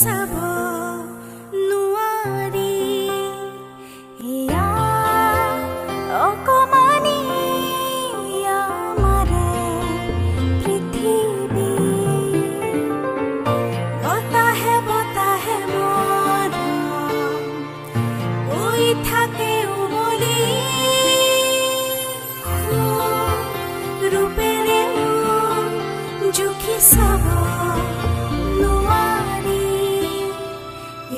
চাব নোৱাৰি ইয়া অকমানি আমাৰে পৃথিৱী বতাহে বতাহে মন ঐ থাকে উমলি ৰূপেৰে জুখি চাব নোৱাৰি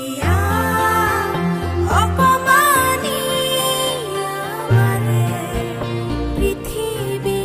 ইয়া অকমানি আমাৰে পৃথিৱী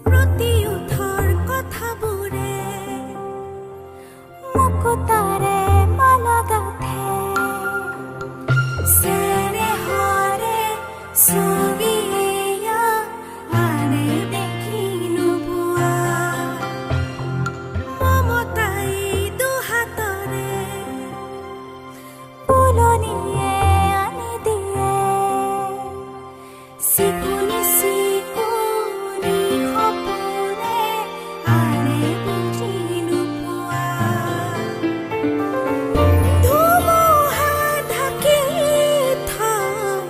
প্ৰতিউঠৰ কথাবোৰে মুকুতাৰে মালা গাঁথে চেনেহৰে ছবি এয়া আনে দেখি নোপোৱা মমতাই দুহাতৰে ফুলনিয়ে আনি দিয়ে চিকুনি চিকুনি সপোনে আনে বুজি নোপোৱা ধুমুহা ঢাকি থয়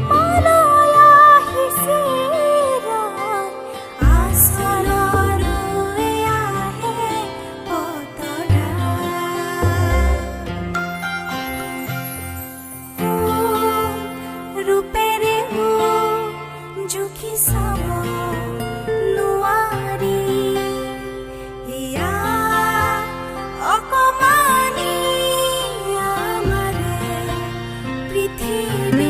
মনলৈ আহিছিল আচললৈ আহে বতৰা ৰূপেৰে জুখি চাব নোৱাৰি ইয়া অকমানি আমাৰে পৃথিৱী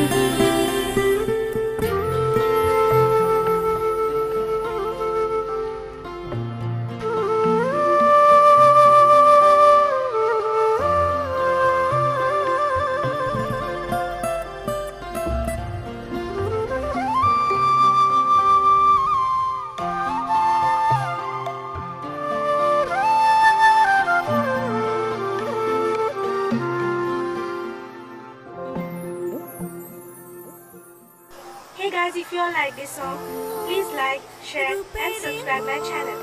Hey guys, if you all like this song, please like, share and subscribe my channel.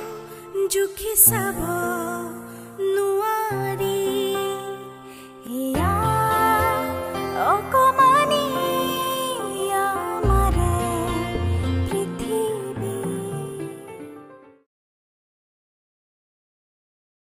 জুখি চাব